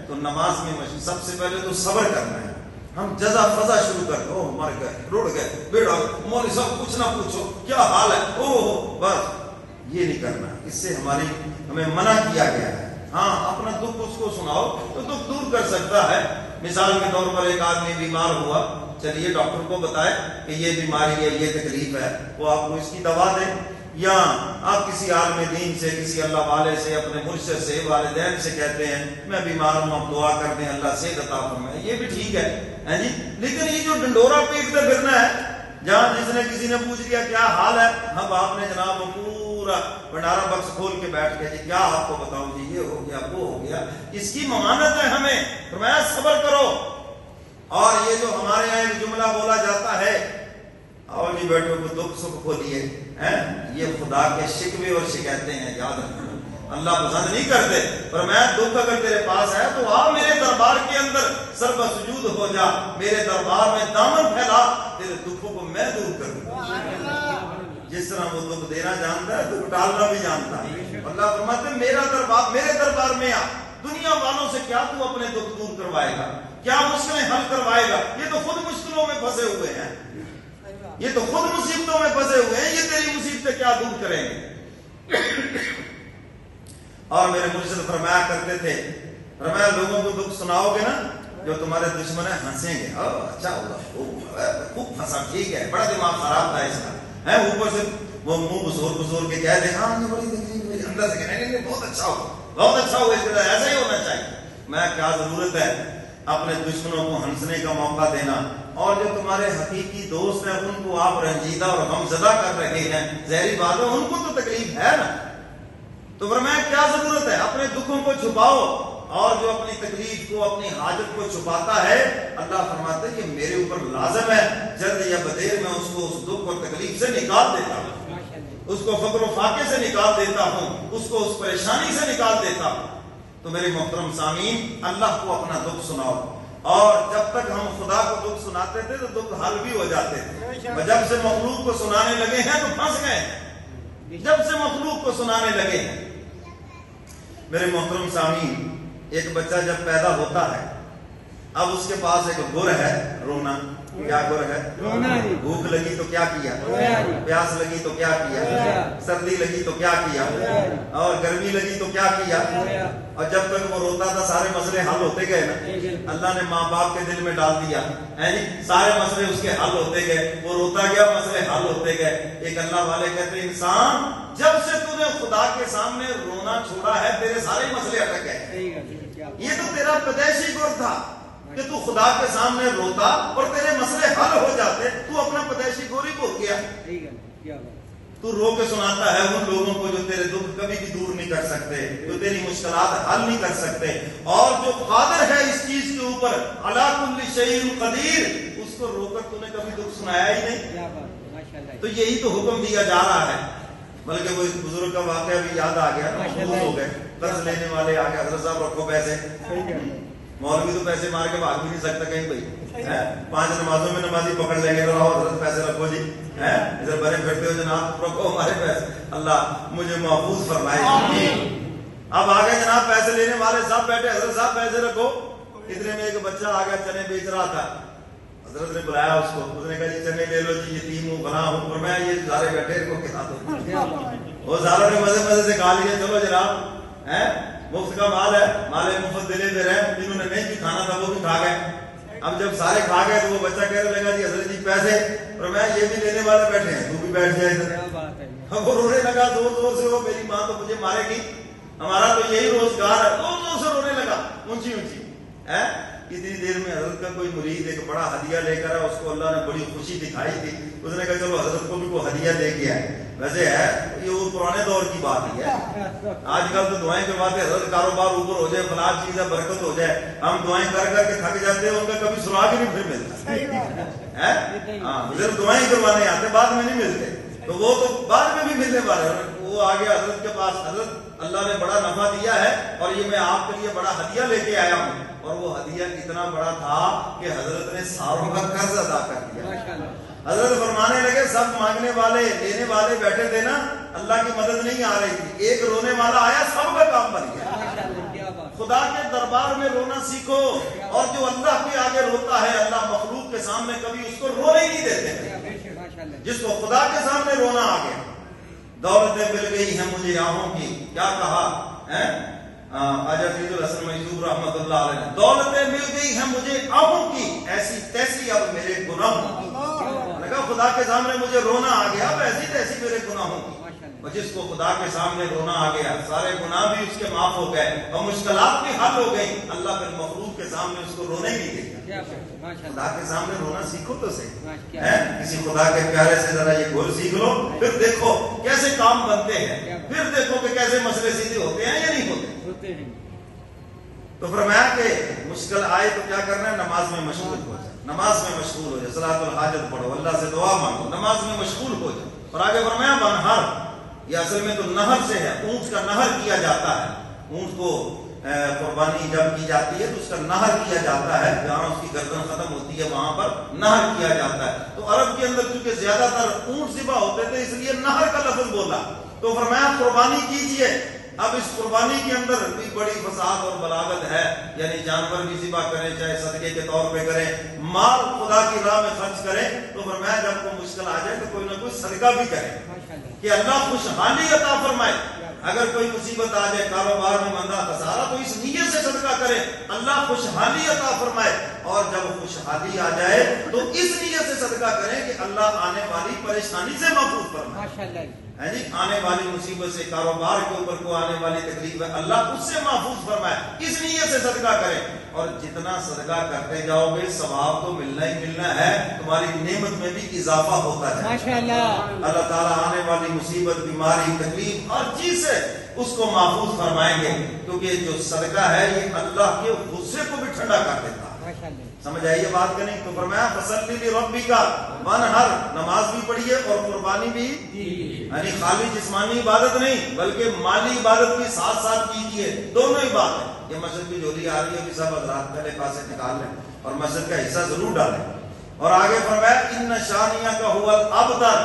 تو نماز میں سب سے پہلے تو صبر کرنا ہے. ہم جزا فضا شروع کر دو، مر گئے، رڑ گئے، بیڑا مولوی صاحب کچھ نہ پوچھو کیا حال ہے، او بس یہ نہیں کرنا. اس سے ہمیں منع کیا گیا ہے. ہاں اپنا دکھ اس کو سناؤ تو دکھ دور کر سکتا ہے. مثال کے طور پر ایک آدمی بیمار ہوا، چلیے ڈاکٹر کو بتائے کہ یہ بیماری ہے، یہ تکلیف ہے، وہ آپ کو اس کی دوا دے. یا آپ کسی عالم دین سے، کسی اللہ والے سے، اپنے مرشد سے، والدین سے کہتے ہیں میں بیمار ہوں، آپ دعا کر دیں اللہ صحت عطا فرمائے، یہ بھی ٹھیک ہے جی. لیکن یہ جو ڈنڈورا پیٹتے پھرنا ہے، جہاں جس نے کسی نے پوچھ لیا کیا حال ہے، اب آپ نے جناب وہ پورا بھنڈارا بکس کھول کے بیٹھ گئے، جی کیا آپ کو بتاؤں جی یہ ہو گیا وہ ہو گیا. اس کی ممانت ہے ہمیں، فرمایا صبر کرو. اور یہ جو ہمارے یہاں ایک جملہ بولا جاتا ہے، آؤ جی بیٹھو کو دکھ سکھ کھولیے، یہ خدا کے شکوے اور شکایتیں ہیں، یاد رکھنا اللہ پسند نہیں کرتے. پر میں دکھ اگر تیرے پاس ہے تو آ میرے دربار کے اندر سر بسجود ہو جا، میرے دربار میں دامن پھیلا، تیرے دکھوں کو میں دور کر دوں. جس طرح وہ دکھ دینا جانتا ہے دکھ ٹالنا بھی جانتا ہے. اللہ فرماتے ہیں میرے دربار میں آ، دنیا والوں سے کیا تو اپنے دکھ دور کروائے گا، کیا مشکلیں حل کروائے گا؟ یہ تو خود مشکلوں میں پھنسے ہوئے ہیں، یہ تو خود مصیبتوں میں پھنسے ہوئے ہیں، یہ تیری مصیبتیں کیا دور کریں گے؟ اور میرے مرشد فرمایا کرتے تھے، فرمایا لوگوں کو دکھ سناؤ گے نا، جو تمہارے دشمن ہیں ہنسیں گے، اچھا ہوگا خوب ہنسا، ٹھیک ہے، بڑا دماغ خراب تھا اس کا، ہے اوپر سے وہ منہ بسور کے کہہ دے، ہاں اندر سے کہنے بہت اچھا ہوگا، بہت اچھا ہوگا، اس کے لیے ایسا ہی ہونا چاہیے. میں کیا ضرورت ہے اپنے دشمنوں کو ہنسنے کا موقع دینا، اور جو تمہارے حقیقی دوست ہیں ان کو آپ رنجیدہ اور غمزدہ کر رہے ہیں، ظاہری بات ہے ان کو تو تکلیف ہے نا. تو فرمایا کیا ضرورت ہے، اپنے دکھوں کو چھپاؤ، اور جو اپنی تکلیف کو، اپنی حاجت کو چھپاتا ہے، اللہ فرماتے ہیں کہ میرے اوپر لازم ہے جلد یا بدیر میں اس کو اس دکھ اور تکلیف سے نکال دیتا ہوں، اس کو فقر و فاقے سے نکال دیتا ہوں، اس کو اس پریشانی سے نکال دیتا ہوں. تو میرے محترم سامعین، اللہ کو اپنا دکھ سناؤ. اور جب تک ہم خدا کو دکھ سناتے تھے تو دکھ حل بھی ہو جاتے تھے، جب سے مخلوق کو سنانے لگے ہیں تو پھنس گئے، جب سے مخلوق کو سنانے لگے ہیں. میرے محترم سامعین، ایک بچہ جب پیدا ہوتا ہے، اب اس کے پاس ایک گر ہے، رونا. کیا گر ہے؟ بھوک لگی تو کیا کیا، پیاس لگی تو کیا کیا، سردی لگی تو کیا کیا، اور گرمی لگی تو کیا کیا. اور جب تک وہ روتا تھا سارے مسئلے حل ہوتے گئے نا، اللہ نے ماں باپ کے دل میں ڈال دیا، سارے مسئلے اس کے حل ہوتے گئے، وہ روتا گیا، مسئلے حل ہوتے گئے. ایک اللہ والے کہتے ہیں انسان جب سے تو نے خدا کے سامنے رونا چھوڑا ہے تیرے سارے مسئلے اٹک گئے. یہ تو تیرا پیدائشی گر تھا کہ تو خدا کے سامنے روتا اور تیرے مسئلے حل ہو جاتے، تو اپنا پیدائشی گور ہی بھول گیا. تو رو کے سناتا ہے ان لوگوں کو جو تیرے دکھ کبھی بھی دور نہیں کر سکتے، جو تیری مشکلات حل نہیں کر سکتے، اور جو قادر ہے اس چیز کے اوپر، علی کل شیء قدیر، اس کو رو کر تو نے کبھی دکھ سنایا ہی نہیں. تو یہی تو حکم دیا جا رہا ہے. بلکہ وہ اس بزرگ کا واقعہ بھی یاد آ گیا، ہو گئے قرض لینے والے آ گئے، حضرت صاحب رکھو پیسے. مولوی تو پیسے مار کے بھاگ بھی نہیں سکتا کہیں بھائی، 5 نمازوں میں نمازی پکڑ لیں گے تو آؤ حضرت پیسے رکھو جی، ادھر بڑے پھرتے ہو جناب رکھو ہمارے پیسے، اللہ مجھے محفوظ فرمائے. اب آگے جناب پیسے لینے والے صاحب بیٹھے، حضرت صاحب پیسے رکھو. اتنے میں ایک بچہ آ گیا چنے بیچ رہا تھا، حضرت نے بلایا اس کو، اس نے کہا جی چنے لے لو جی، یتیم ہوں بنا ہوں، اور میں یہ سارے بیٹھے ان کو کھلا دو. وہ ساروں نے مزے مزے سے کھا لیے، چلو جناب مفت کا مال ہے، مال مفت دلے میں رہے، جنہوں نے نہیں بھی کھانا تھا وہ بھی کھا گئے. اب جب سارے کھا گئے تو وہ بچہ کہنے لگا جی حضرت جی پیسے، اور میں یہ بھی لینے والے بیٹھے ہیں، تو بھی بیٹھ جائے ادھر. وہ رونے لگا زور زور سے، وہ میری ماں تو مجھے مارے گی، ہمارا تو یہی روزگار ہے. زور زور سے رونے لگا اونچی اونچی. اتنی دیر میں حضرت کا کوئی مرید ایک بڑا ہدیہ لے کر آیا، اس کو اللہ نے بڑی خوشی دکھائی تھی. اس نے کہا چلو حضرت کو بھی کوئی ہدیہ دے کے آئے. ویسے ہے یہ وہ پرانے دور کی بات ہی ہے، آج کل تو دعائیں کرواتے حضرت کاروبار اوپر ہو جائے، فلاں چیز ہے برکت ہو جائے، ہم دعائیں کر کر کے تھک جاتے ہیں، ان کا کبھی سراغ ہی نہیں پھر ملتا. ہاں صرف دعائیں کروانے آتے، بعد میں نہیں ملتے. تو وہ تو بعد میں بھی ملنے والے. وہ آگے حضرت کے پاس، حضرت اللہ نے بڑا نفع دیا ہے اور یہ میں آپ کے لیے بڑا ہدیہ لے کے آیا ہوں. اور وہ ہدیہ اتنا بڑا تھا کہ حضرت نے ساروں کا قرض ادا کر دیا. حضرت فرمانے لگے سب مانگنے والے لینے والے بیٹھے تھے نا، اللہ کی مدد نہیں آ رہی تھی، ایک رونے والا آیا، سب کا کام بن گیا. خدا کے دربار میں رونا سیکھو، اور جو اللہ کے آگے روتا ہے اللہ مخلوق کے سامنے کبھی اس کو رونے ہی نہیں دیتے۔ جس کو خدا کے سامنے رونا آ گیا، دولتیں مل گئی ہیں مجھے آہوں کی، کیا کہا خواجہ فرید الحسن مجذوب رحمۃ اللہ علیہ نے، دولتیں مل گئی ہیں مجھے آہوں کی، ایسی تیسی اب میرے گناہوں کی۔ میں نے کہا خدا کے سامنے مجھے رونا آ گیا، اب ایسی تیسی میرے گناہوں کی۔ اور جس کو خدا کے سامنے رونا آ گیا، سارے گناہ بھی اس کے معاف ہو گئے اور مشکلات بھی حل ہو گئی، اللہ پھر مخلوق کے سامنے اس کو رونے نہیں دے گا۔ خدا کے سامنے رونا سیکھو تو صحیح، کسی خدا کے پیارے سے ذرا یہ گول سیکھ لو، پھر دیکھو کیسے کام بنتے ہیں، پھر دیکھو کہ کیسے مسئلے سیدھے ہوتے ہیں یا نہیں ہوتے۔ تو فرمایا کہ مشکل آئے تو کیا کرنا ہے، نماز میں مشغول ہو جائے، نماز میں مشغول ہو جائے، صلاۃ الحاجت پڑھو، اللہ سے دعا مانگو، نماز میں مشغول ہو جائے۔ اور آگے فرمایا بنہر، یہ اصل میں تو نہر سے ہے، اونٹ کا نہر کیا جاتا ہے، اونٹ کو قربانی جب کی جاتی ہے تو اس کا نہر کیا جاتا ہے، جہاں اس کی گردن ختم ہوتی ہے وہاں پر نہر کیا جاتا ہے۔ تو عرب کے اندر چونکہ زیادہ تر اونٹ ذبح ہوتے تھے اس لیے نہر کا لفظ بولا۔ تو فرمایا قربانی کیجئے۔ اب اس قربانی کے اندر بھی بڑی فصاحت اور بلاغت ہے، یعنی جانور بھی ذبح کریں چاہے صدقے کے طور پہ کریں، مال خدا کی راہ میں خرچ کریں۔ تو فرمایا جب کوئی مشکل آ جائے تو کوئی نہ کوئی صدقہ بھی کرے کہ اللہ خوشحالی عطا فرمائے۔ اگر کوئی مصیبت آ جائے، کاروبار میں مندا خسارہ، تو اس نیت سے صدقہ کرے اللہ خوشحالی عطا فرمائے۔ اور جب خوشحالی آ جائے تو اس نیت سے صدقہ کریں کہ اللہ آنے والی پریشانی سے محفوظ فرمائے، جی آنے والی مصیبت سے، کاروبار کے اوپر کو آنے والی تکلیف ہے اللہ اس سے محفوظ فرمائے، اس نیت سے صدقہ کریں۔ اور جتنا صدقہ کرتے جاؤ گے ثواب تو ملنا ہی ملنا ہے، تمہاری نعمت میں بھی اضافہ ہوتا ہے ماشاءاللہ۔ اللہ تعالیٰ آنے والی مصیبت، بیماری، تکلیف ہر چیز سے اس کو محفوظ فرمائیں گے، کیونکہ جو صدقہ ہے یہ اللہ کے غصے کو بھی ٹھنڈا کر دیتا ہے۔ سمجھ آئیے بات کہ نہیں؟ تو فرمایا فصلی لربک وانحر، نماز بھی پڑھیے اور قربانی بھی، یعنی خالی جسمانی عبادت نہیں بلکہ مالی عبادت بھی ساتھ ساتھ کیجیے، دونوں ہی بات ہے۔ یہ مسجد کی جولی آ رہی ہے، سب حضرات پہلے پاسے نکال لیں اور مسجد کا حصہ ضرور ڈالیں۔ اور آگے فرمایا ان شانیہ کا هو الابتر،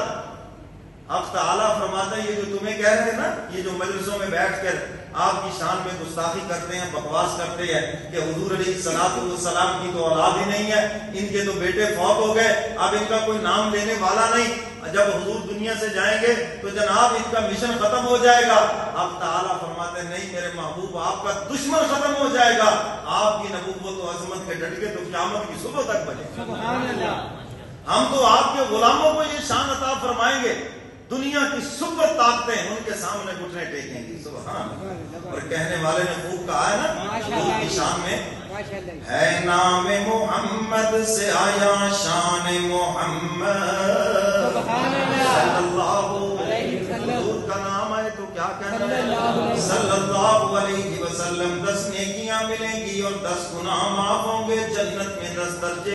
اب تعالیٰ فرماتا ہے یہ جو تمہیں کہہ رہے ہیں نا، یہ جو مجلسوں میں بیٹھ کر آپ کی شان میں گستاخی کرتے ہیں، بکواس کرتے ہیں کہ حضور علیہ السلام کی تو اولاد ہی نہیں ہے، ان کے تو بیٹے فوت ہو گئے، اب ان کا کوئی نام لینے والا نہیں، جب حضور دنیا سے جائیں گے تو جناب ان کا مشن ختم ہو جائے گا۔ اب تعالیٰ فرماتے ہیں نہیں میرے محبوب، آپ کا دشمن ختم ہو جائے گا، آپ کی نبوت و عظمت کے ڈٹ کے تو قیامت کی صبح تک بنے۔ سبحان اللہ، ہم تو آپ کے غلاموں کو یہ شان عطا فرمائیں گے، دنیا کی سپر طاقتیں ان کے سامنے گھٹنے ٹیکیں گی۔ سبحان اللہ۔ اور کہنے والے نے خوب کہا ہے نا حضور کی شان میں، ہے نام محمد سے آیا شان محمد صلی اللہ علیہ وسلم، حضور کا نام آئے تو کیا کہنا ہے صلی اللہ علیہ وسلم، 10 نیکیاں ملیں گی اور 10 گناہ معاف ہوں گے، جنت میں 10 درجے